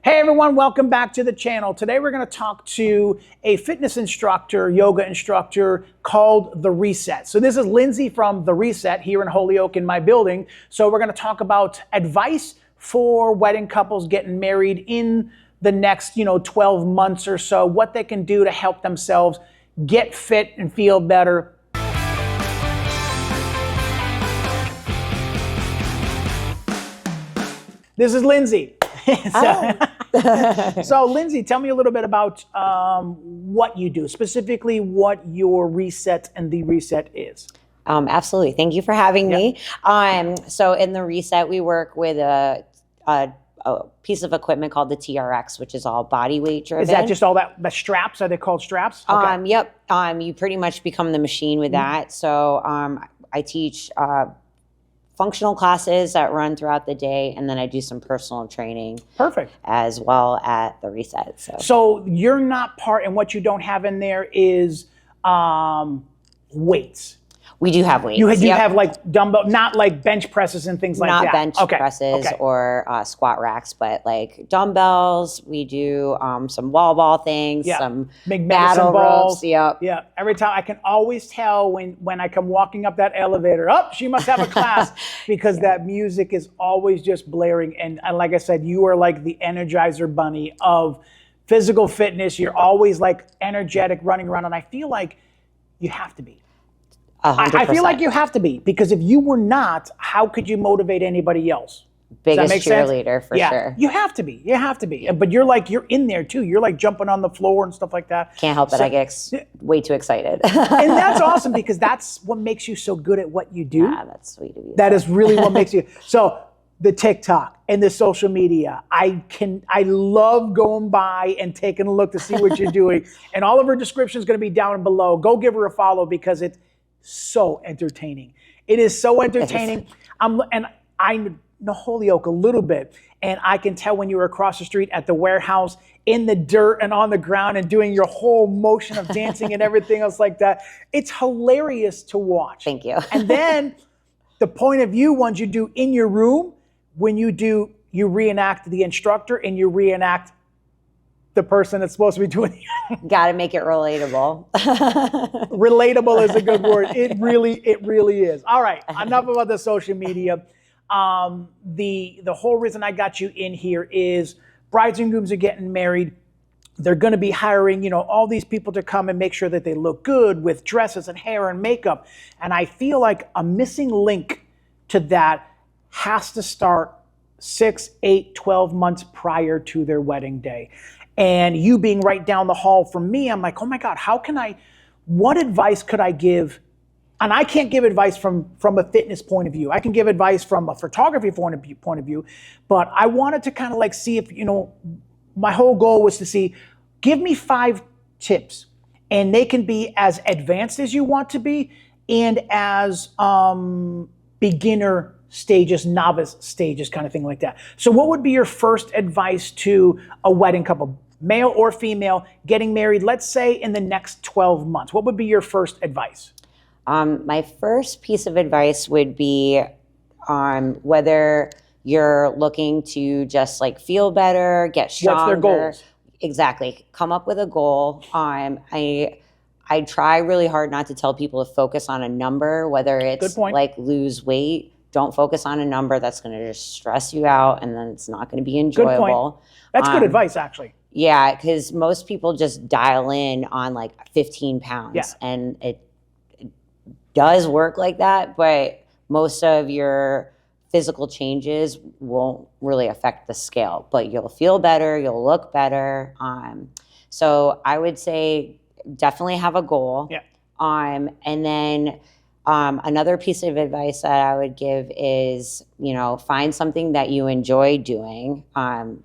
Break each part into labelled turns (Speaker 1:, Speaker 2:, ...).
Speaker 1: Hey everyone, welcome back to the channel. Today we're going to talk to a fitness instructor, yoga instructor called The Reset. So this is Lindsay from The Reset here in Holyoke in my building. So we're going to talk about advice for wedding couples getting married in the next, 12 months or so, what they can do to help themselves get fit and feel better. This is Lindsay. So Lindsay, tell me a little bit about what you do, specifically what your Reset and The Reset is.
Speaker 2: Absolutely. Thank you for having me. So in The Reset, we work with a piece of equipment called the TRX, which is all body weight driven.
Speaker 1: Is that just all the straps? Are they called straps? Okay.
Speaker 2: Yep. You pretty much become the machine with that. So I teach functional classes that run throughout the day, and then I do some personal training.
Speaker 1: Perfect.
Speaker 2: As well at The Reset.
Speaker 1: So you're not part, and what you don't have in there is weights.
Speaker 2: We do have weights.
Speaker 1: You have like dumbbell, not like bench presses and things like that.
Speaker 2: Not bench presses or squat racks, but like dumbbells. We do some wall ball things, some
Speaker 1: big
Speaker 2: battle
Speaker 1: balls.
Speaker 2: Ropes. Yep.
Speaker 1: Yeah. Every time I can always tell when I come walking up that elevator, she must have a class because that music is always just blaring. And like I said, you are like the Energizer bunny of physical fitness. You're always like energetic, running around, and I feel like you have to be.
Speaker 2: 100%.
Speaker 1: I feel like you have to be, because if you were not, how could you motivate anybody else?
Speaker 2: Biggest cheerleader for sure.
Speaker 1: You have to be. You have to be. But you're in there too. You're like jumping on the floor and stuff like that.
Speaker 2: Can't help it. I get way too excited.
Speaker 1: And that's awesome, because that's what makes you so good at what you do.
Speaker 2: Yeah, that's sweet of you.
Speaker 1: That is really what makes you. So the TikTok and the social media, I love going by and taking a look to see what you're doing. And all of her description is going to be down below. Go give her a follow, because it's so entertaining. It is so entertaining. I know Holyoke a little bit, and I can tell when you were across the street at the warehouse in the dirt and on the ground and doing your whole motion of dancing and everything else like that. It's hilarious to watch.
Speaker 2: Thank you.
Speaker 1: And then the point of view ones you do in your room, when you reenact the instructor and you reenact the person that's supposed to be doing it.
Speaker 2: Got to make it relatable.
Speaker 1: Relatable is a good word. It really is. All right, enough about the social media. The whole reason I got you in here is brides and grooms are getting married. They're going to be hiring, all these people to come and make sure that they look good with dresses and hair and makeup. And I feel like a missing link to that has to start 6, 8, 12 months prior to their wedding day. And you being right down the hall from me, I'm like, oh my God, what advice could I give? And I can't give advice from a fitness point of view. I can give advice from a photography point of view, but I wanted to kind of like see if, my whole goal was to see, give me 5 tips, and they can be as advanced as you want to be and as beginner stages, novice stages, kind of thing like that. So what would be your first advice to a wedding couple, male or female, getting married, let's say in the next 12 months? What would be your first advice?
Speaker 2: My first piece of advice would be whether you're looking to just like feel better, get stronger.
Speaker 1: What's their goals?
Speaker 2: Exactly. Come up with a goal. I try really hard not to tell people to focus on a number, whether it's like lose weight. Don't focus on a number that's going to just stress you out, and then it's not going to be enjoyable.
Speaker 1: Good point. That's good advice, actually.
Speaker 2: Yeah, because most people just dial in on like 15 pounds, and it does work like that, but most of your physical changes won't really affect the scale, but you'll feel better, you'll look better. So I would say definitely have a goal.
Speaker 1: Yeah.
Speaker 2: And then another piece of advice that I would give is, find something that you enjoy doing,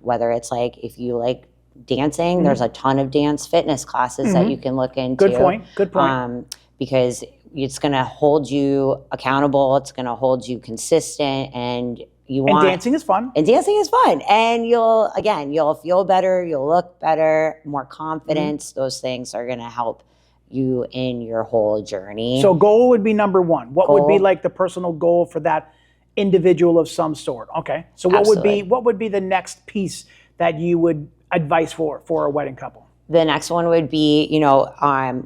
Speaker 2: whether it's like, if you like dancing, there's a ton of dance fitness classes that you can look into.
Speaker 1: Good point.
Speaker 2: Because it's going to hold you accountable, it's going to hold you consistent, and dancing is fun. And dancing is fun. And you'll feel better, you'll look better, more confidence. Those things are going to help you in your whole journey.
Speaker 1: So goal would be number 1. What would be like the personal goal for that individual of some sort? Okay. So what would be the next piece that you would advise for a wedding couple?
Speaker 2: The next one would be,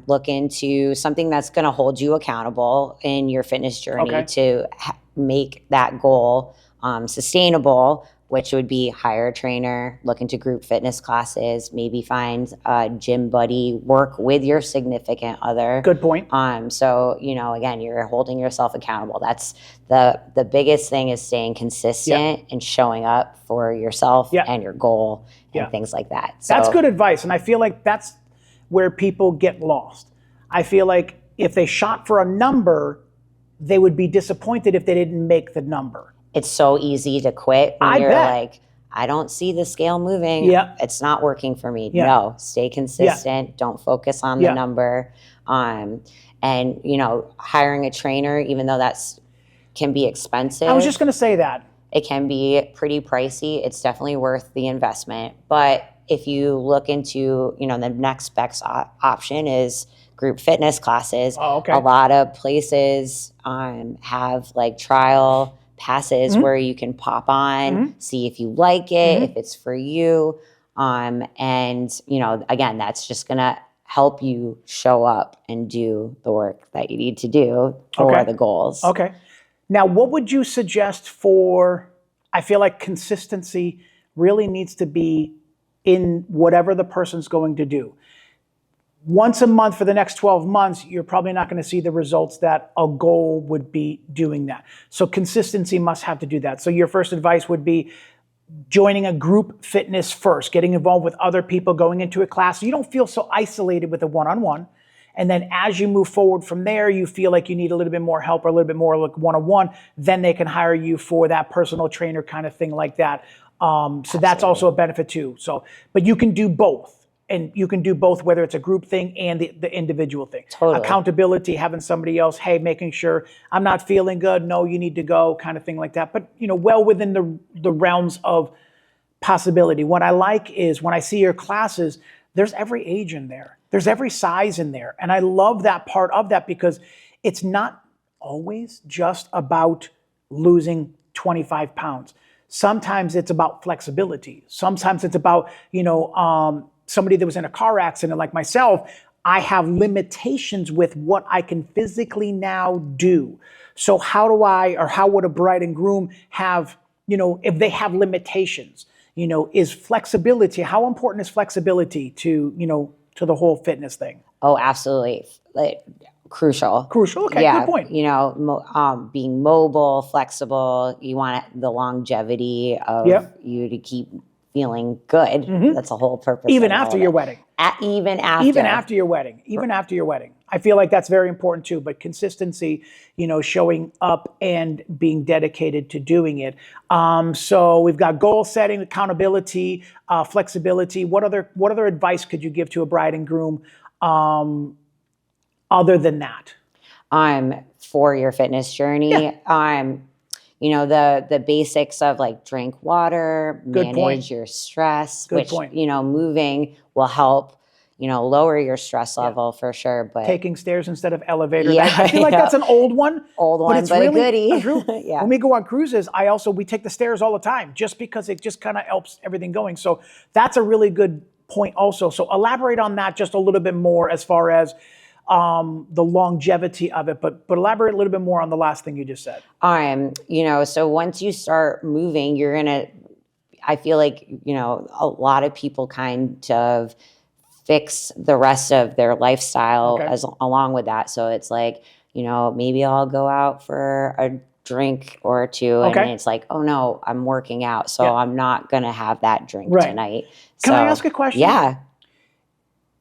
Speaker 2: look into something that's going to hold you accountable in your fitness journey to make that goal sustainable, which would be hire a trainer, look into group fitness classes, maybe find a gym buddy, work with your significant other.
Speaker 1: Good point.
Speaker 2: So, again, you're holding yourself accountable. That's the biggest thing, is staying consistent and showing up for yourself and your goal and things like that. So,
Speaker 1: that's good advice. And I feel like that's where people get lost. I feel like if they shot for a number, they would be disappointed if they didn't make the number.
Speaker 2: It's so easy to quit when you're like, I don't see the scale moving.
Speaker 1: Yeah.
Speaker 2: It's not working for me. No, stay consistent. Don't focus on the number. And, hiring a trainer, even though can be expensive.
Speaker 1: I was just going to say that.
Speaker 2: It can be pretty pricey. It's definitely worth the investment. But if you look into, the next best option is group fitness classes. A lot of places have like trial passes where you can pop on, see if you like it, if it's for you. And, again, that's just going to help you show up and do the work that you need to do for the goals.
Speaker 1: Okay. Now, what would you suggest for, I feel like consistency really needs to be in whatever the person's going to do. Once a month for the next 12 months, you're probably not going to see the results that a goal would be doing that. So consistency must have to do that. So your first advice would be joining a group fitness first, getting involved with other people, going into a class. So you don't feel so isolated with a one-on-one. And then as you move forward from there, you feel like you need a little bit more help or a little bit more like one-on-one, then they can hire you for that personal trainer kind of thing like that. So that's also a benefit too. So, but you can do both. And you can do both, whether it's a group thing and the individual thing.
Speaker 2: Totally.
Speaker 1: Accountability, having somebody else, hey, making sure I'm not feeling good, no, you need to go, kind of thing like that. But, well within the realms of possibility. What I like is when I see your classes, there's every age in there. There's every size in there. And I love that part of that because it's not always just about losing 25 pounds. Sometimes it's about flexibility. Sometimes it's about, somebody that was in a car accident like myself. I have limitations with what I can physically now do. So how would a bride and groom have, if they have limitations, is flexibility, how important is flexibility to the whole fitness thing?
Speaker 2: Oh, absolutely. Crucial.
Speaker 1: Okay,
Speaker 2: yeah,
Speaker 1: good point.
Speaker 2: Being mobile, flexible, you want the longevity of you to keep feeling good. That's the whole purpose.
Speaker 1: Even after your wedding.
Speaker 2: Even after
Speaker 1: your wedding. Even after your wedding. I feel like that's very important too. But consistency, showing up and being dedicated to doing it. So we've got goal setting, accountability, flexibility. What other advice could you give to a bride and groom other than that?
Speaker 2: For your fitness journey. The basics of like drink water, manage your stress, which, moving will help, lower your stress level for sure. But
Speaker 1: taking stairs instead of elevators. I feel like that's an old one.
Speaker 2: But it's really a goodie.
Speaker 1: True. When we go on cruises, we take the stairs all the time just because it just kind of helps everything going. So that's a really good point also. So elaborate on that just a little bit more as far as the longevity of it, but elaborate a little bit more on the last thing you just said.
Speaker 2: So once you start moving, I feel like, a lot of people kind of fix the rest of their lifestyle along with that. So it's like, maybe I'll go out for a drink or two and it's like, oh no, I'm working out. So I'm not going to have that drink tonight.
Speaker 1: Can I ask a question?
Speaker 2: Yeah.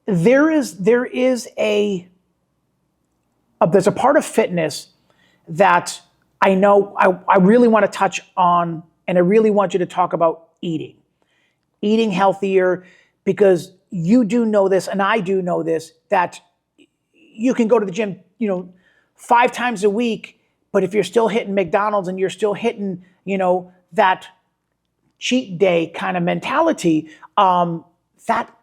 Speaker 1: There's a part of fitness that I know I really want to touch on, and I really want you to talk about eating healthier, because you do know this, and I do know this, that you can go to the gym, 5 times a week, but if you're still hitting McDonald's and you're still hitting, that cheat day kind of mentality, that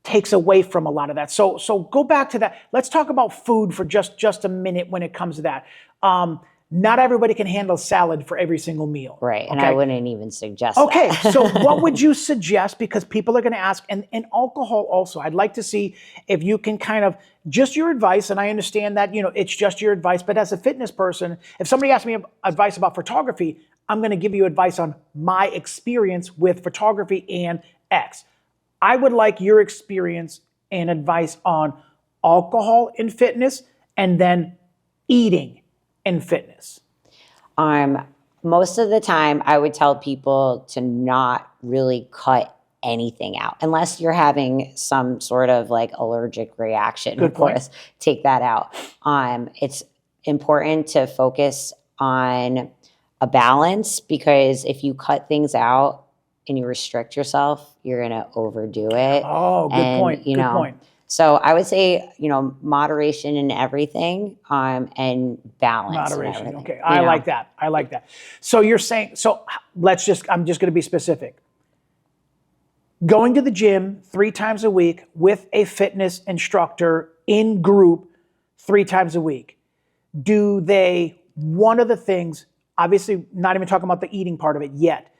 Speaker 1: takes away from a lot of that. So go back to that. Let's talk about food for just a minute when it comes to that. Not everybody can handle salad for every single meal.
Speaker 2: Right. And
Speaker 1: okay?
Speaker 2: I wouldn't even suggest
Speaker 1: Okay,
Speaker 2: that.
Speaker 1: so what would you suggest? Because people are going to ask, and alcohol also. I'd like to see if you can kind of, just your advice, and I understand that, it's just your advice, but as a fitness person, if somebody asks me advice about photography, I'm going to give you advice on my experience with photography and X. I would like your experience and advice on alcohol in fitness and then eating in fitness.
Speaker 2: Most of the time, I would tell people to not really cut anything out unless you're having some sort of like allergic reaction.
Speaker 1: Good
Speaker 2: of
Speaker 1: point.
Speaker 2: course, take that out. It's important to focus on a balance, because if you cut things out and you restrict yourself, you're going to overdo it.
Speaker 1: Oh, good point. Good point.
Speaker 2: So I would say, moderation in everything, and balance.
Speaker 1: Moderation. Okay. I like that. I like that. So you're saying, I'm just going to be specific. Going to the gym 3 times a week with a fitness instructor in group 3 times a week. One of the things, obviously not even talking about the eating part of it yet,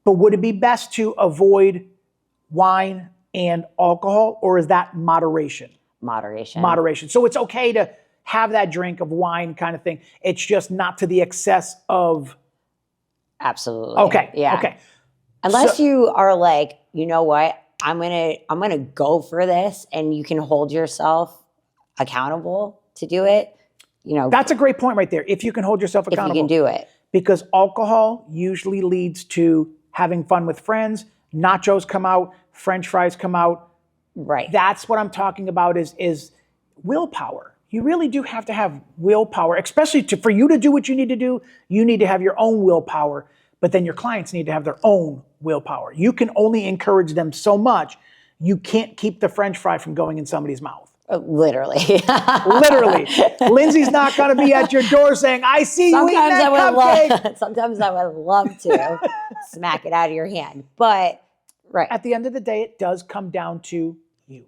Speaker 1: but would it be best to avoid wine and alcohol, or is that moderation? Moderation. So it's okay to have that drink of wine kind of thing. It's just not to the excess of.
Speaker 2: Absolutely.
Speaker 1: Okay.
Speaker 2: Yeah.
Speaker 1: Okay.
Speaker 2: Unless you are like, you know what, I'm gonna go for this, and you can hold yourself accountable to do it.
Speaker 1: That's a great point right there. If you can hold yourself accountable.
Speaker 2: If you can do it.
Speaker 1: Because alcohol usually leads to having fun with friends. Nachos come out, French fries come out.
Speaker 2: Right.
Speaker 1: That's what I'm talking about is willpower. You really do have to have willpower, especially for you to do what you need to do. You need to have your own willpower, but then your clients need to have their own willpower. You can only encourage them so much. You can't keep the French fry from going in somebody's mouth.
Speaker 2: Literally.
Speaker 1: Literally. Lindsay's not going to be at your door saying, I see you eating that cupcake.
Speaker 2: Sometimes I would love to smack it out of your hand. But, right.
Speaker 1: At the end of the day, it does come down to you.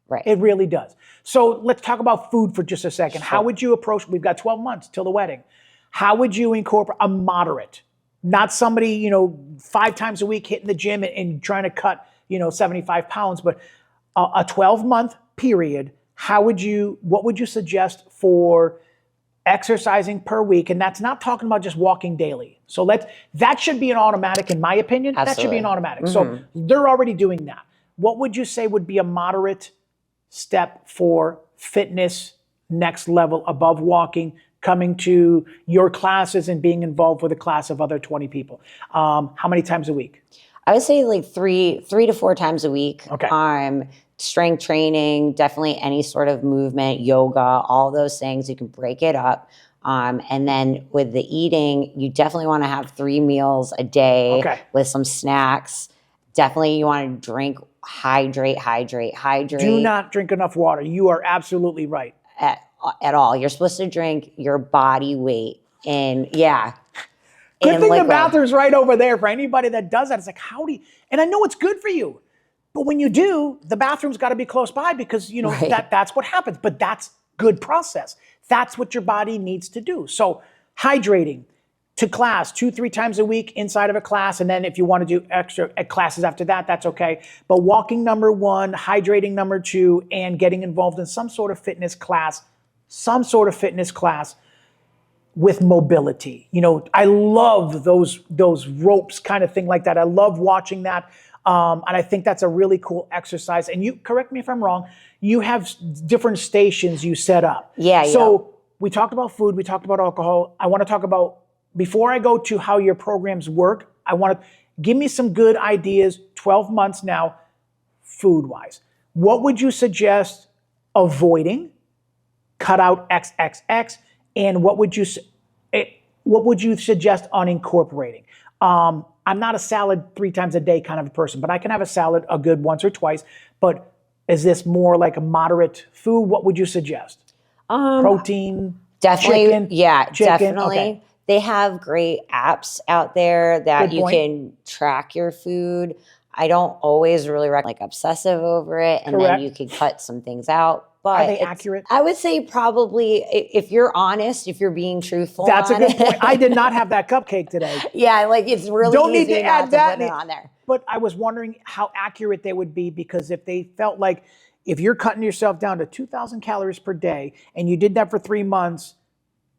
Speaker 2: Right.
Speaker 1: It really does. So let's talk about food for just a second. Sure. How would you approach, we've got 12 months till the wedding. How would you incorporate a moderate, not somebody, 5 times a week hitting the gym and trying to cut, 75 pounds, but a 12-month period. What would you suggest for exercising per week? And that's not talking about just walking daily. So that should be an automatic, in my opinion.
Speaker 2: Absolutely.
Speaker 1: That should be an automatic. So they're already doing that. What would you say would be a moderate step for fitness, next level above walking, coming to your classes and being involved with a class of other 20 people? How many times a week?
Speaker 2: I would say like 3 to 4 times a week.
Speaker 1: Okay.
Speaker 2: Strength training, definitely any sort of movement, yoga, all those things. You can break it up. And then with the eating, you definitely want to have 3 meals a day with some snacks. Definitely you want to drink, hydrate.
Speaker 1: Do not drink enough water. You are absolutely right.
Speaker 2: At all. You're supposed to drink your body weight. And
Speaker 1: Good thing the bathroom's right over there for anybody that does that. It's like, and I know it's good for you. But when you do, the bathroom's got to be close by because, that's what happens. But that's good process. That's what your body needs to do. So hydrating to class 2-3 times a week inside of a class. And then if you want to do extra classes after that, that's okay. But walking number 1, hydrating number 2, and getting involved in some sort of fitness class with mobility. I love those ropes kind of thing like that. I love watching that. And I think that's a really cool exercise. And you, correct me if I'm wrong, you have different stations you set up.
Speaker 2: Yeah.
Speaker 1: So we talked about food, we talked about alcohol. I want to talk about, before I go to how your programs work, I want to give me some good ideas, 12 months now, food-wise. What would you suggest avoiding? Cut out XXX. And what would you suggest on incorporating? I'm not a salad 3 times a day kind of a person, but I can have a salad a good once or twice. But is this more like a moderate food? What would you suggest? Protein?
Speaker 2: Definitely.
Speaker 1: Chicken?
Speaker 2: Definitely.
Speaker 1: Okay.
Speaker 2: They have great apps out there that you can track your food. I don't always really recommend obsessive over it. And then you can cut some things out. but
Speaker 1: are they accurate?
Speaker 2: I would say probably if you're honest, if you're being truthful.
Speaker 1: That's a
Speaker 2: on
Speaker 1: good
Speaker 2: it.
Speaker 1: point. I did not have that cupcake today.
Speaker 2: Yeah, like it's really
Speaker 1: Don't need
Speaker 2: easy
Speaker 1: to
Speaker 2: not
Speaker 1: add that.
Speaker 2: put it on there.
Speaker 1: But I was wondering how accurate they would be, because if they felt like if you're cutting yourself down to 2,000 calories per day and you did that for 3 months,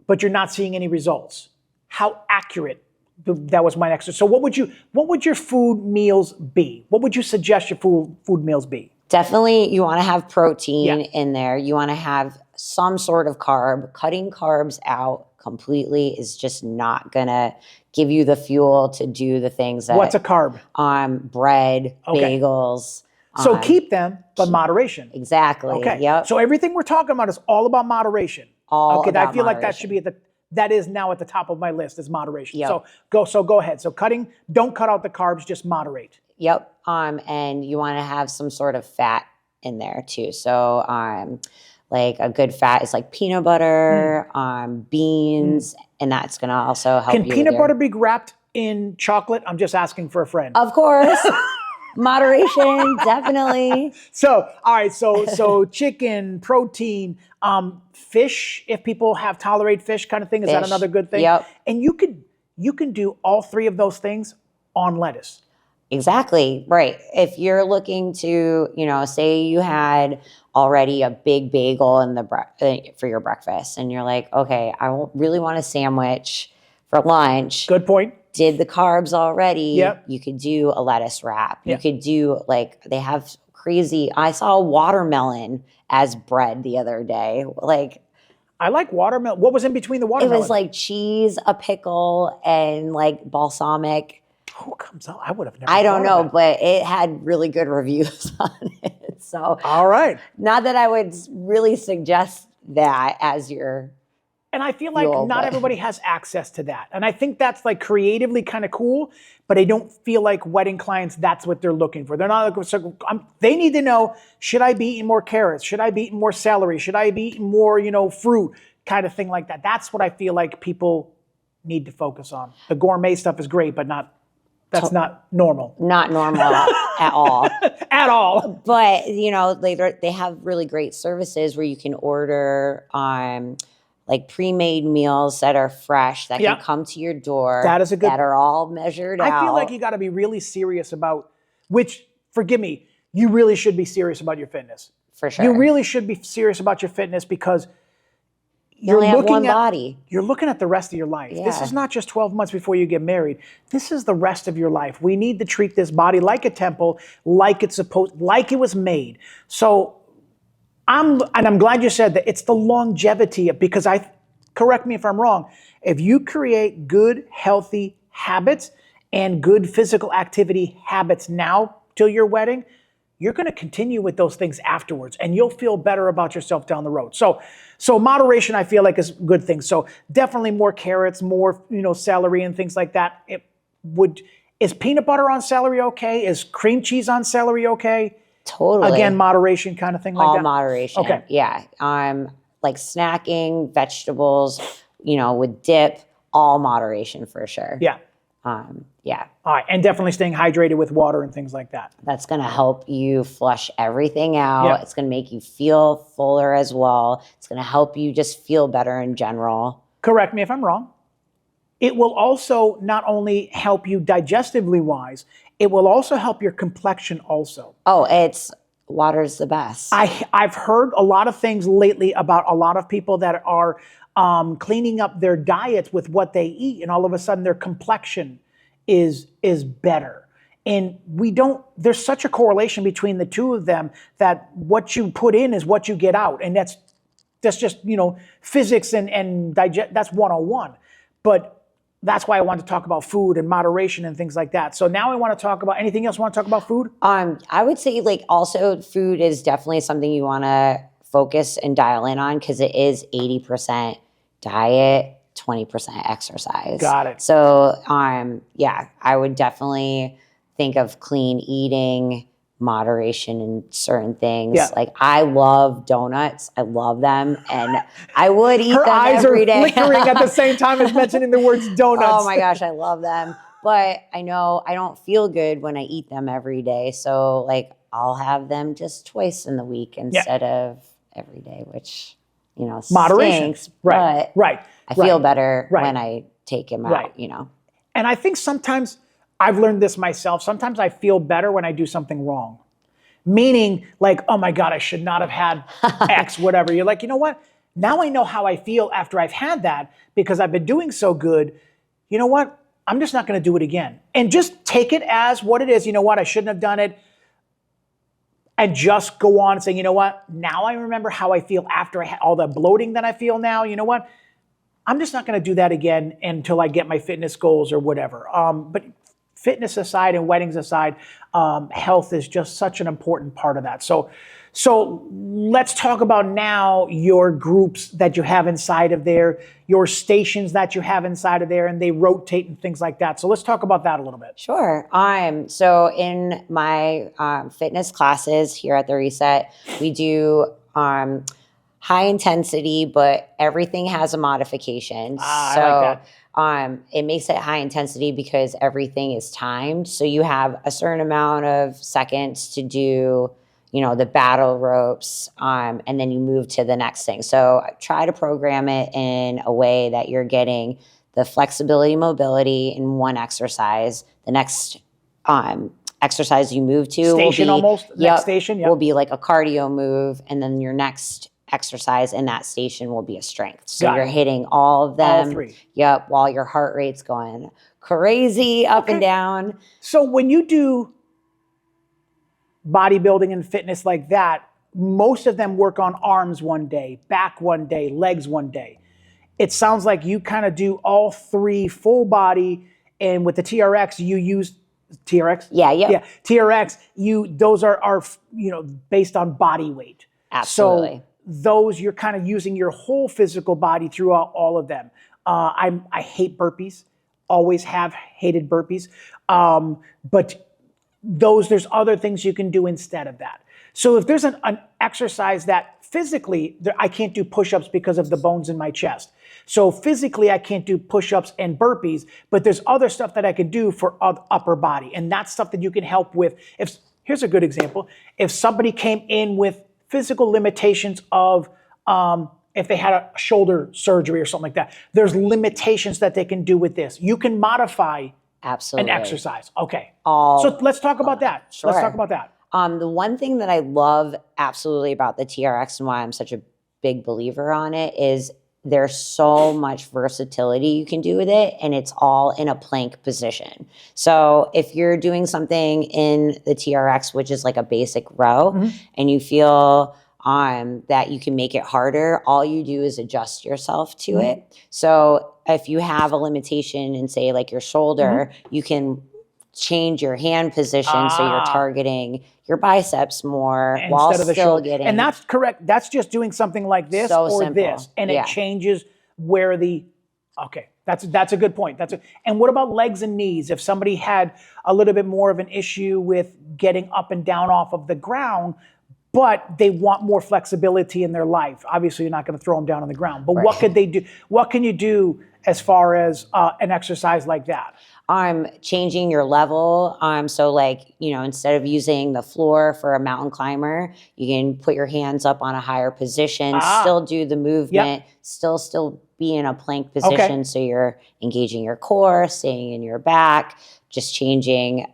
Speaker 1: but you're not seeing any results, how accurate? That was my next. So what would your food meals be? What would you suggest your food meals be?
Speaker 2: Definitely, you want to have protein in there. You want to have some sort of carb. Cutting carbs out completely is just not going to give you the fuel to do the things that...
Speaker 1: What's a carb?
Speaker 2: Bread, bagels.
Speaker 1: So keep them, but moderation.
Speaker 2: Exactly.
Speaker 1: Okay.
Speaker 2: Yep.
Speaker 1: So everything we're talking about is all about moderation.
Speaker 2: All about
Speaker 1: I feel like that
Speaker 2: moderation.
Speaker 1: should be that is now at the top of my list, is moderation.
Speaker 2: Yep.
Speaker 1: So go ahead. So don't cut out the carbs, just moderate.
Speaker 2: Yep. And you want to have some sort of fat in there too. So like a good fat is like peanut butter, beans, and that's going to also help you.
Speaker 1: Can peanut butter be wrapped in chocolate? I'm just asking for a friend.
Speaker 2: Of course. Moderation, definitely.
Speaker 1: So, all right. So chicken, protein, fish, if people tolerate fish kind of thing, is that another good thing?
Speaker 2: Yep.
Speaker 1: And you can do all three of those things on lettuce.
Speaker 2: Exactly. Right. If you're looking to, say you had already a big bagel for your breakfast, and you're like, okay, I really want a sandwich for lunch.
Speaker 1: Good point.
Speaker 2: Did the carbs already.
Speaker 1: Yep.
Speaker 2: You could do a lettuce wrap.
Speaker 1: Yep.
Speaker 2: You could do they have crazy, I saw a watermelon as bread the other day.
Speaker 1: I like watermelon. What was in between the watermelon?
Speaker 2: It was like cheese, a pickle, and like balsamic.
Speaker 1: Who comes out? I would have never.
Speaker 2: I don't know, but it had really good reviews on it. So,
Speaker 1: all right.
Speaker 2: Not that I would really suggest that as your.
Speaker 1: And I feel like not everybody has access to that. And I think that's like creatively kind of cool, but I don't feel like wedding clients, that's what they're looking for. They're not looking for, they need to know, should I be eating more carrots? Should I be eating more celery? Should I be eating more, fruit, kind of thing like that? That's what I feel like people need to focus on. The gourmet stuff is great, but that's not normal.
Speaker 2: Not normal at all.
Speaker 1: At all.
Speaker 2: But, they have really great services where you can order like pre-made meals that are fresh, that can come to your door.
Speaker 1: That is a good.
Speaker 2: That are all measured out.
Speaker 1: I feel like you got to be really serious about, which, forgive me, you really should be serious about your fitness.
Speaker 2: For sure.
Speaker 1: You really should be serious about your fitness, because
Speaker 2: you only have one body.
Speaker 1: You're looking at the rest of your life.
Speaker 2: Yeah.
Speaker 1: This is not just 12 months before you get married. This is the rest of your life. We need to treat this body like a temple, like it was made. So I'm glad you said that. It's the longevity, because correct me if I'm wrong, if you create good, healthy habits and good physical activity habits now till your wedding, you're going to continue with those things afterwards, and you'll feel better about yourself down the road. So moderation, I feel like, is a good thing. So definitely more carrots, more, celery and things like that. Is peanut butter on celery okay? Is cream cheese on celery okay?
Speaker 2: Totally.
Speaker 1: Again, moderation kind of thing like that?
Speaker 2: All moderation.
Speaker 1: Okay.
Speaker 2: Yeah. Like snacking, vegetables, with dip, all moderation for sure.
Speaker 1: Yeah.
Speaker 2: Yeah.
Speaker 1: All right. And definitely staying hydrated with water and things like that.
Speaker 2: That's going to help you flush everything out.
Speaker 1: Yeah.
Speaker 2: It's going to make you feel fuller as well. It's going to help you just feel better in general.
Speaker 1: Correct me if I'm wrong. It will also not only help you digestively wise, it will also help your complexion also.
Speaker 2: Oh, water's the best.
Speaker 1: I've heard a lot of things lately about a lot of people that are cleaning up their diets with what they eat, and all of a sudden their complexion is better. And there's such a correlation between the two of them that what you put in is what you get out. And that's just, physics and that's 101. But that's why I want to talk about food and moderation and things like that. So now I want to talk about anything else. Want to talk about food?
Speaker 2: I would say also food is definitely something you want to focus and dial in on, because it is 80% diet, 20% exercise.
Speaker 1: Got it.
Speaker 2: So I would definitely think of clean eating, moderation in certain things.
Speaker 1: Yeah.
Speaker 2: Like I love donuts. I love them, and I would eat them every day.
Speaker 1: Her eyes are flickering at the same time as mentioning the words donuts.
Speaker 2: Oh my gosh, I love them. But I know I don't feel good when I eat them every day. So I'll have them just twice in the week instead of every day, which,
Speaker 1: Moderation.
Speaker 2: stinks,
Speaker 1: Right.
Speaker 2: but
Speaker 1: Right.
Speaker 2: I feel better
Speaker 1: Right.
Speaker 2: when I take him
Speaker 1: Right.
Speaker 2: out,
Speaker 1: And I think sometimes I've learned this myself. Sometimes I feel better when I do something wrong. Meaning like, oh my God, I should not have had X, whatever. You're like, you know what? Now I know how I feel after I've had that because I've been doing so good. You know what? I'm just not going to do it again. And just take it as what it is. You know what? I shouldn't have done it. And just go on and say, you know what? Now I remember how I feel after I had all the bloating that I feel now. You know what? I'm just not going to do that again until I get my fitness goals or whatever. But fitness aside and weddings aside, health is just such an important part of that. So let's talk about now your groups that you have inside of there, your stations that you have inside of there, and they rotate and things like that. So let's talk about that a little bit.
Speaker 2: Sure. So in my fitness classes here at the Reset, we do high intensity, but everything has a modification.
Speaker 1: I like that.
Speaker 2: It makes it high intensity because everything is timed. So you have a certain amount of seconds to do, the battle ropes, and then you move to the next thing. So I try to program it in a way that you're getting the flexibility, mobility in one exercise. The next exercise you move to
Speaker 1: Station
Speaker 2: will be,
Speaker 1: almost, next station,
Speaker 2: will be like a cardio move, and then your next exercise in that station will be a strength. So you're hitting all of them.
Speaker 1: All three.
Speaker 2: Yep, while your heart rate's going crazy up and down.
Speaker 1: So when you do bodybuilding and fitness like that, most of them work on arms one day, back one day, legs one day. It sounds like you kind of do all three full body, and with the TRX, you use TRX?
Speaker 2: Yeah.
Speaker 1: TRX, those are based on body weight.
Speaker 2: Absolutely.
Speaker 1: So those, you're kind of using your whole physical body throughout all of them. I hate burpees, always have hated burpees. But there's other things you can do instead of that. So if there's an exercise that physically, I can't do push-ups because of the bones in my chest. So physically, I can't do push-ups and burpees, but there's other stuff that I could do for upper body. And that's stuff that you can help with. Here's a good example. If somebody came in with physical limitations of, if they had a shoulder surgery or something like that, there's limitations that they can do with this. You can modify
Speaker 2: Absolutely.
Speaker 1: an exercise. Okay. So let's talk about that.
Speaker 2: Sure.
Speaker 1: Let's talk about that.
Speaker 2: The one thing that I love absolutely about the TRX and why I'm such a big believer on it is there's so much versatility you can do with it, and it's all in a plank position. So if you're doing something in the TRX, which is like a basic row, and you feel that you can make it harder, all you do is adjust yourself to it. So if you have a limitation in, say, like your shoulder, you can change your hand position so you're targeting your biceps more while
Speaker 1: instead of the
Speaker 2: still
Speaker 1: shoulder.
Speaker 2: getting.
Speaker 1: And that's correct. That's just doing something like this
Speaker 2: So
Speaker 1: or
Speaker 2: simple.
Speaker 1: this, and it changes where the. Okay, that's a good point. And what about legs and knees? If somebody had a little bit more of an issue with getting up and down off of the ground, but they want more flexibility in their life. Obviously, you're not going to throw them down on the ground. But what could they do? What can you do as far as an exercise like that?
Speaker 2: Changing your level. So like, instead of using the floor for a mountain climber, you can put your hands up on a higher position, still do the movement, still be in a plank position. So you're engaging your core, staying in your back, just changing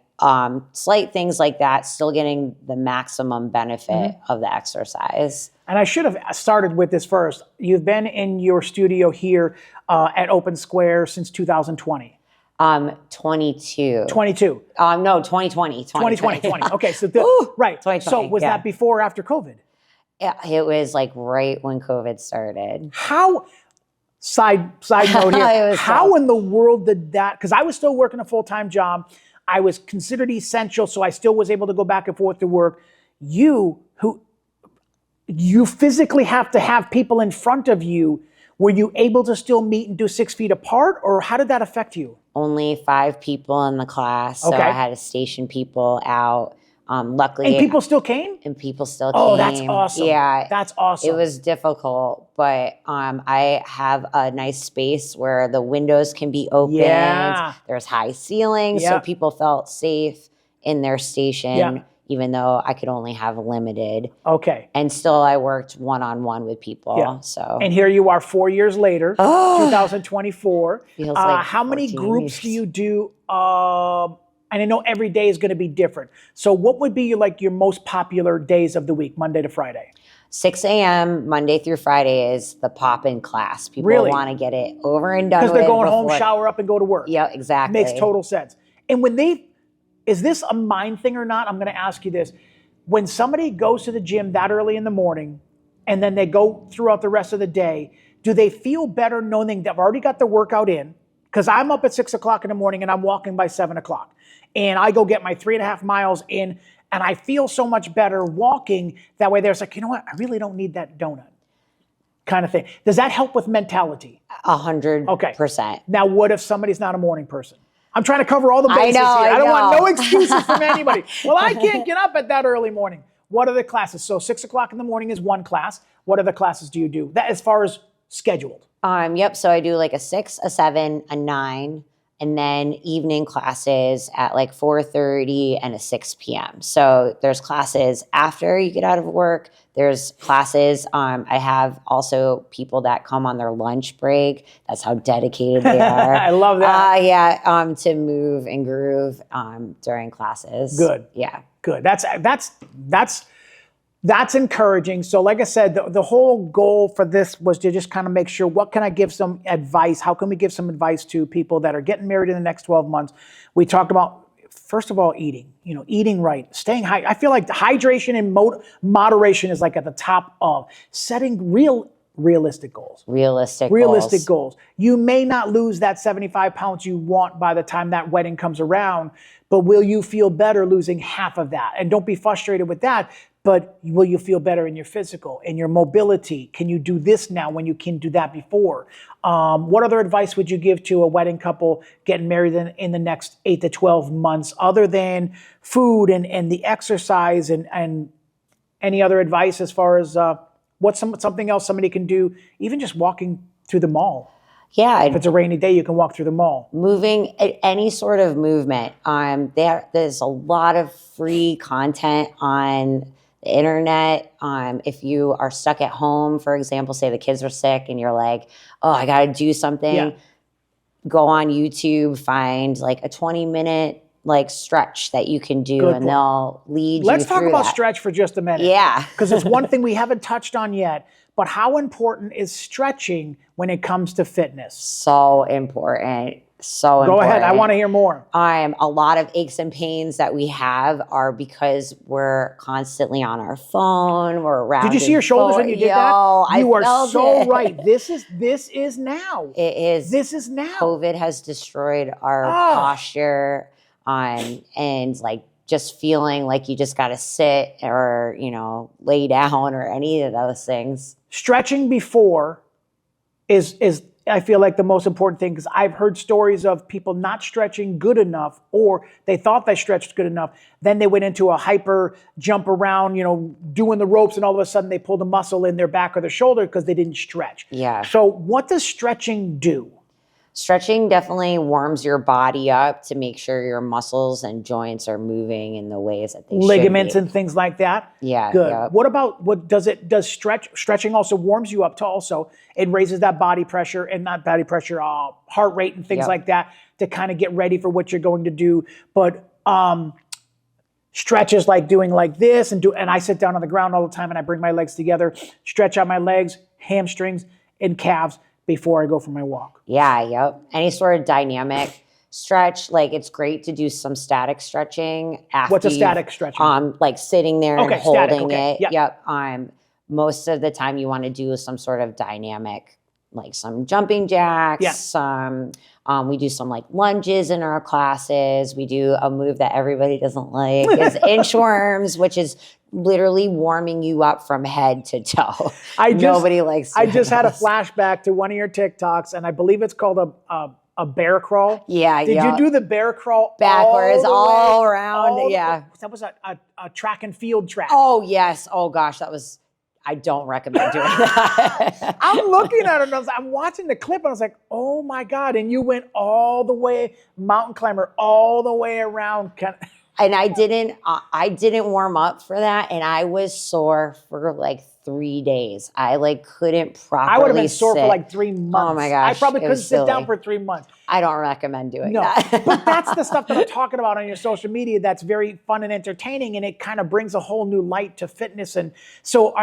Speaker 2: slight things like that, still getting the maximum benefit of the exercise. And
Speaker 1: I should have started with this first. You've been in your studio here at Open Square since 2020.
Speaker 2: 22.
Speaker 1: 22.
Speaker 2: No, 2020.
Speaker 1: 2020. Okay, so right. So was that before or after COVID?
Speaker 2: Yeah, it was like right when COVID started.
Speaker 1: How? Side note here. How in the world did that? Because I was still working a full-time job. I was considered essential, so I still was able to go back and forth to work. You physically have to have people in front of you. Were you able to still meet and do 6 feet apart, or how did that affect you?
Speaker 2: Only 5 people in the class, so I had to station people out. Luckily,
Speaker 1: and people still came.
Speaker 2: And people still came.
Speaker 1: Oh, that's awesome.
Speaker 2: Yeah,
Speaker 1: that's awesome.
Speaker 2: It was difficult, but I have a nice space where the windows can be opened.
Speaker 1: Yeah.
Speaker 2: There's high ceilings, so people felt safe in their station. even though I could only have limited.
Speaker 1: Okay.
Speaker 2: And still I worked one-on-one with people.
Speaker 1: Yeah.
Speaker 2: So.
Speaker 1: And here you are 4 years later, 2024.
Speaker 2: Feels like
Speaker 1: how many
Speaker 2: 14
Speaker 1: groups
Speaker 2: years.
Speaker 1: do you do? And I know every day is going to be different. So what would be like your most popular days of the week, Monday to Friday?
Speaker 2: 6 a.m. Monday through Friday is the pop-in class. People
Speaker 1: Really?
Speaker 2: want to get it over and done with.
Speaker 1: Because they're going
Speaker 2: before.
Speaker 1: home, shower up, and go to work.
Speaker 2: Yeah, exactly.
Speaker 1: Makes total sense. And when is this a mind thing or not? I'm going to ask you this. When somebody goes to the gym that early in the morning, and then they go throughout the rest of the day, do they feel better knowing they've already got the workout in? Because I'm up at 6 o'clock in the morning and I'm walking by 7 o'clock. And I go get my 3.5 miles in, and I feel so much better walking. That way there's like, you know what? I really don't need that donut kind of thing. Does that help with mentality?
Speaker 2: 100%.
Speaker 1: Okay. Now, what if somebody's not a morning person? I'm trying to cover all the bases here.
Speaker 2: I
Speaker 1: don't want
Speaker 2: know.
Speaker 1: no excuses from anybody. Well, I can't get up at that early morning. What are the classes? So 6 o'clock in the morning is one class. What other classes do you do? That as far as scheduled?
Speaker 2: Yep. So I do like a 6, a 7, a 9, and then evening classes at like 4:30 and a 6 p.m. So there's classes after you get out of work. There's classes. I have also people that come on their lunch break. That's how dedicated they are.
Speaker 1: I love that.
Speaker 2: Yeah. To move and groove during classes.
Speaker 1: Good.
Speaker 2: Yeah.
Speaker 1: Good. That's encouraging. So like I said, the whole goal for this was to just kind of make sure, what can I give some advice? How can we give some advice to people that are getting married in the next 12 months? We talked about, first of all, eating right, staying high. I feel like the hydration and moderation is like at the top of setting realistic goals. Realistic goals. You may not lose that 75 pounds you want by the time that wedding comes around, but will you feel better losing half of that? And don't be frustrated with that, but will you feel better in your physical, in your mobility? Can you do this now when you can do that before? What other advice would you give to a wedding couple getting married in the next 8 to 12 months, other than food and the exercise, and any other advice as far as what's something else somebody can do, even just walking through the mall?
Speaker 2: Yeah.
Speaker 1: If it's a rainy day, you can walk through the mall.
Speaker 2: Moving, any sort of movement. There's a lot of free content on the internet. If you are stuck at home, for example, say the kids are sick and you're like, oh, I got to do something. Go on YouTube, find like a 20-minute like stretch that you can do, and they'll lead you through.
Speaker 1: Let's talk about stretch for just a minute.
Speaker 2: Yeah.
Speaker 1: Because it's one thing we haven't touched on yet, but how important is stretching when it comes to fitness?
Speaker 2: So important.
Speaker 1: Go ahead. I want to hear more.
Speaker 2: A lot of aches and pains that we have are because we're constantly on our phone. We're around.
Speaker 1: Did you see your shoulders when you did that? You are so right. This is now.
Speaker 2: It is.
Speaker 1: This is now.
Speaker 2: COVID has destroyed our posture, and like just feeling like you just got to sit or lay down or any of those things.
Speaker 1: Stretching before is I feel like the most important thing, because I've heard stories of people not stretching good enough, or they thought they stretched good enough. Then they went into a hyper jump around, doing the ropes, and all of a sudden they pulled a muscle in their back or their shoulder because they didn't stretch.
Speaker 2: Yeah.
Speaker 1: So what does stretching do?
Speaker 2: Stretching definitely warms your body up to make sure your muscles and joints are moving in the ways that they should be.
Speaker 1: Ligaments and things like that?
Speaker 2: Yeah.
Speaker 1: Good.
Speaker 2: Yep.
Speaker 1: What about, stretching also warms you up to also, it raises that body pressure, and not body pressure, heart rate and things like that, to kind of get ready for what you're going to do. But stretches like doing like this, and I sit down on the ground all the time and I bring my legs together, stretch out my legs, hamstrings, and calves before I go for my walk.
Speaker 2: Yeah, yep. Any sort of dynamic stretch, like it's great to do some static stretching after.
Speaker 1: What's a static stretching?
Speaker 2: Like sitting there and holding it.
Speaker 1: Yep.
Speaker 2: Most of the time you want to do some sort of dynamic, like some jumping jacks.
Speaker 1: Yeah.
Speaker 2: We do some like lunges in our classes. We do a move that everybody doesn't like is inchworms, which is literally warming you up from head to toe. Nobody likes.
Speaker 1: I just had a flashback to one of your TikToks, and I believe it's called a bear crawl.
Speaker 2: Yeah.
Speaker 1: Did you do the bear crawl
Speaker 2: backwards all around? Yeah.
Speaker 1: That was a track and field track.
Speaker 2: Oh yes. Oh gosh, that was. I don't recommend doing that.
Speaker 1: I'm looking at it and I'm watching the clip and I was like, oh my God. And you went all the way, mountain climber, all the way around.
Speaker 2: And I didn't warm up for that, and I was sore for like 3 days. I like couldn't properly
Speaker 1: I would have been sore
Speaker 2: sit.
Speaker 1: for like 3 months.
Speaker 2: Oh my gosh,
Speaker 1: I probably
Speaker 2: it
Speaker 1: couldn't
Speaker 2: was
Speaker 1: sit down
Speaker 2: silly.
Speaker 1: for 3 months.
Speaker 2: I don't recommend doing
Speaker 1: No,
Speaker 2: that.
Speaker 1: but that's the stuff that I'm talking about on your social media that's very fun and entertaining, and it kind of brings a whole new light to fitness. And so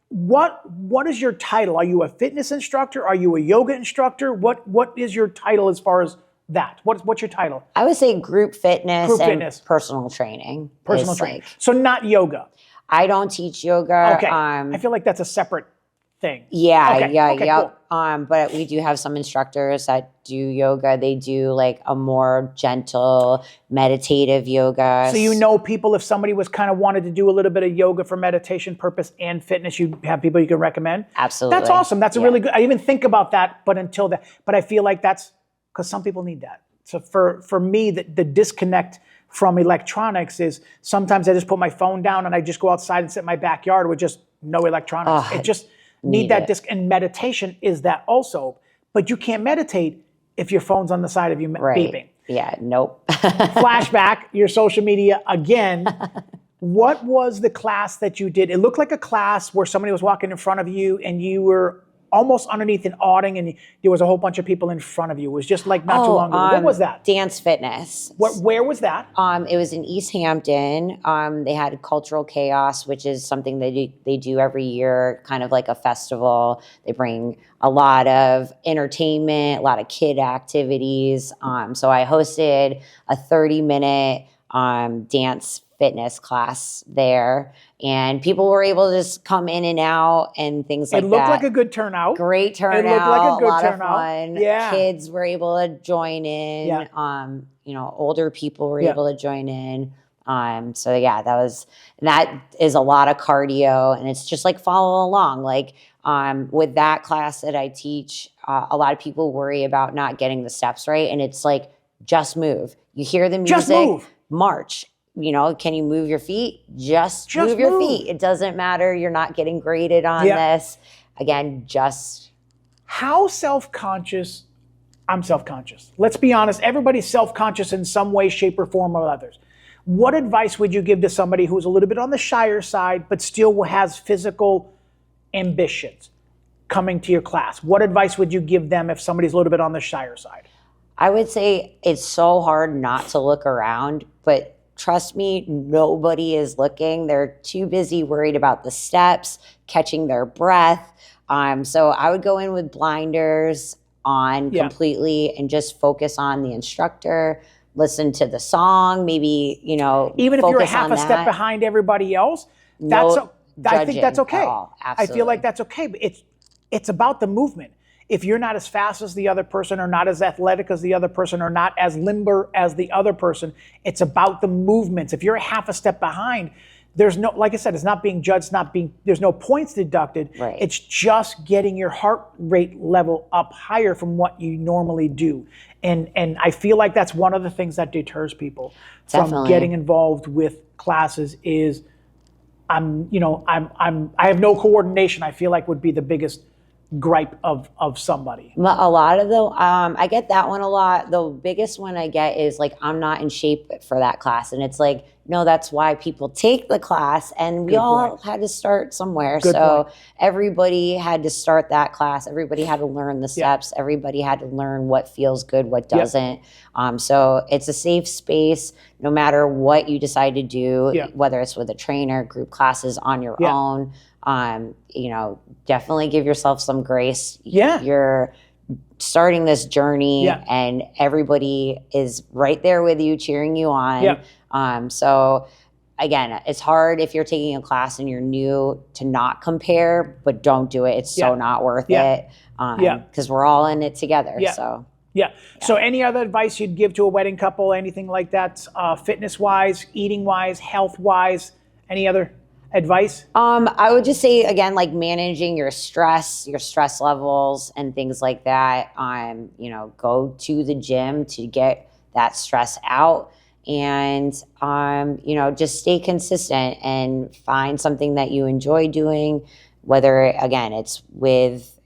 Speaker 1: what is your title? Are you a fitness instructor? Are you a yoga instructor? What is your title as far as that? What's your title?
Speaker 2: I would say group fitness
Speaker 1: Group
Speaker 2: and
Speaker 1: fitness.
Speaker 2: personal training.
Speaker 1: Personal
Speaker 2: is
Speaker 1: training.
Speaker 2: like-
Speaker 1: So not yoga.
Speaker 2: I don't teach yoga.
Speaker 1: Okay. I feel like that's a separate thing.
Speaker 2: Yeah,
Speaker 1: Okay,
Speaker 2: yeah,
Speaker 1: okay,
Speaker 2: yeah.
Speaker 1: cool.
Speaker 2: But we do have some instructors that do yoga. They do like a more gentle, meditative yoga.
Speaker 1: So you know people, if somebody was kind of wanted to do a little bit of yoga for meditation purpose and fitness, you have people you can recommend?
Speaker 2: Absolutely.
Speaker 1: That's awesome. That's a really good, I even think about that, but I feel like that's, because some people need that. So for me, the disconnect from electronics is sometimes I just put my phone down and I just go outside and sit in my backyard with just no electronics. It just need that disc. And meditation is that also. But you can't meditate if your phone's on the side of you beeping.
Speaker 2: Yeah, nope.
Speaker 1: Flashback, your social media again. What was the class that you did? It looked like a class where somebody was walking in front of you and you were almost underneath an awning and there was a whole bunch of people in front of you. It was just like not too long ago. What was that?
Speaker 2: Dance fitness.
Speaker 1: Where was that?
Speaker 2: It was in East Hampton. They had Cultural Chaos, which is something they do every year, kind of like a festival. They bring a lot of entertainment, a lot of kid activities. So I hosted a 30-minute dance fitness class there, and people were able to just come in and out and things like that.
Speaker 1: It looked like a good turnout.
Speaker 2: Great turnout.
Speaker 1: It looked like a good
Speaker 2: lot
Speaker 1: turnout.
Speaker 2: Of fun.
Speaker 1: Yeah.
Speaker 2: Kids were able to join in.
Speaker 1: Yeah.
Speaker 2: Older people were able to join in. So yeah, that is a lot of cardio, and it's just like follow along. Like with that class that I teach, a lot of people worry about not getting the steps right, and it's like just move. You hear the music,
Speaker 1: just move.
Speaker 2: March. Can you move your feet? Just move your feet. It doesn't matter. You're not getting graded on this. Again, just.
Speaker 1: How self-conscious? I'm self-conscious. Let's be honest. Everybody's self-conscious in some way, shape, or form of others. What advice would you give to somebody who's a little bit on the shyer side, but still has physical ambitions coming to your class? What advice would you give them if somebody's a little bit on the shyer side?
Speaker 2: I would say it's so hard not to look around, but trust me, nobody is looking. They're too busy worried about the steps, catching their breath. So I would go in with blinders on completely and just focus on the instructor, listen to the song, maybe,
Speaker 1: even if you're half a step behind everybody else, I think that's okay. I feel like that's okay, but it's about the movement. If you're not as fast as the other person or not as athletic as the other person or not as limber as the other person, it's about the movements. If you're a half a step behind, there's no, like I said, it's not being judged, there's no points deducted.
Speaker 2: Right.
Speaker 1: It's just getting your heart rate level up higher from what you normally do. And I feel like that's one of the things that deters people from getting involved with classes is I have no coordination, I feel like would be the biggest gripe of somebody.
Speaker 2: A lot of I get that one a lot. The biggest one I get is like, I'm not in shape for that class. And it's like, no, that's why people take the class, and we all had to start somewhere. So everybody had to start that class. Everybody had to learn the steps. Everybody had to learn what feels good, what doesn't. So it's a safe space, no matter what you decide to do, whether it's with a trainer, group classes on your own. Definitely give yourself some grace. You're starting this journey and everybody is right there with you, cheering you on. So again, it's hard if you're taking a class and you're new to not compare, but don't do it. It's so not worth it. Because we're all in it together.
Speaker 1: So any other advice you'd give to a wedding couple, anything like that, fitness-wise, eating-wise, health-wise, any other advice?
Speaker 2: I would just say, again, like managing your stress levels and things like that. Go to the gym to get that stress out, and just stay consistent and find something that you enjoy doing, whether again it's with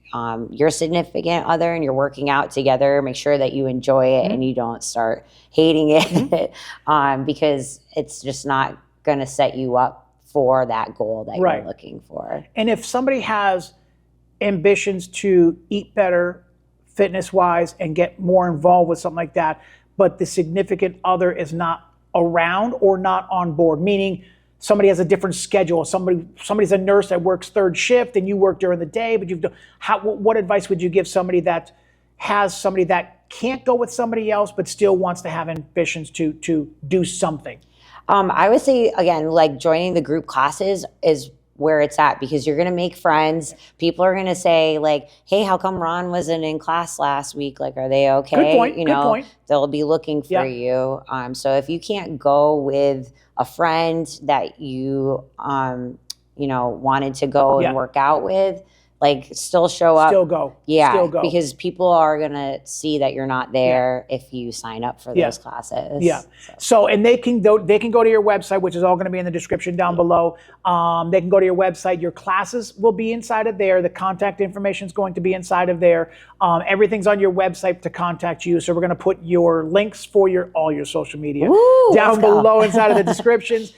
Speaker 2: your significant other and you're working out together, make sure that you enjoy it and you don't start hating it because it's just not going to set you up for that goal that you're looking for.
Speaker 1: And if somebody has ambitions to eat better fitness-wise and get more involved with something like that, but the significant other is not around or not on board, meaning somebody has a different schedule. Somebody's a nurse that works third shift and you work during the day, but what advice would you give somebody that has somebody that can't go with somebody else but still wants to have ambitions to do something?
Speaker 2: I would say, again, like joining the group classes is where it's at, because you're going to make friends. People are going to say like, hey, how come Ron wasn't in class last week? Like, are they okay?
Speaker 1: Good point.
Speaker 2: You know,
Speaker 1: good point.
Speaker 2: They'll be looking for you. So if you can't go with a friend that you, you know, wanted to go and work out with, like still show up.
Speaker 1: Still go.
Speaker 2: Yeah,
Speaker 1: Still go.
Speaker 2: because people are going to see that you're not there if you sign up for those classes.
Speaker 1: Yeah. So, and they can go to your website, which is all going to be in the description down below. They can go to your website. Your classes will be inside of there. The contact information is going to be inside of there. Everything's on your website to contact you. So we're going to put your links for all your social media down below inside of the descriptions.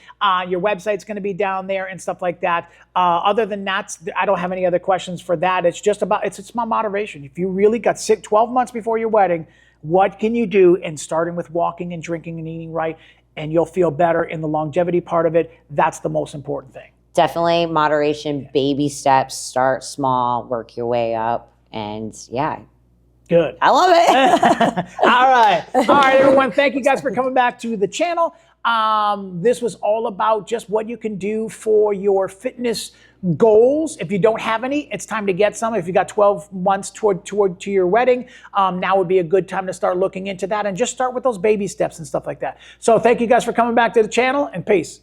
Speaker 1: Your website's going to be down there and stuff like that. Other than that, I don't have any other questions for that. It's just about, it's my moderation. If you really got sick 12 months before your wedding, what can you do? And starting with walking and drinking and eating right, and you'll feel better in the longevity part of it. That's the most important thing.
Speaker 2: Definitely moderation, baby steps, start small, work your way up. And
Speaker 1: good.
Speaker 2: I love it.
Speaker 1: All right, everyone. Thank you guys for coming back to the channel. This was all about just what you can do for your fitness goals. If you don't have any, it's time to get some. If you got 12 months toward to your wedding, now would be a good time to start looking into that and just start with those baby steps and stuff like that. So thank you guys for coming back to the channel, and peace.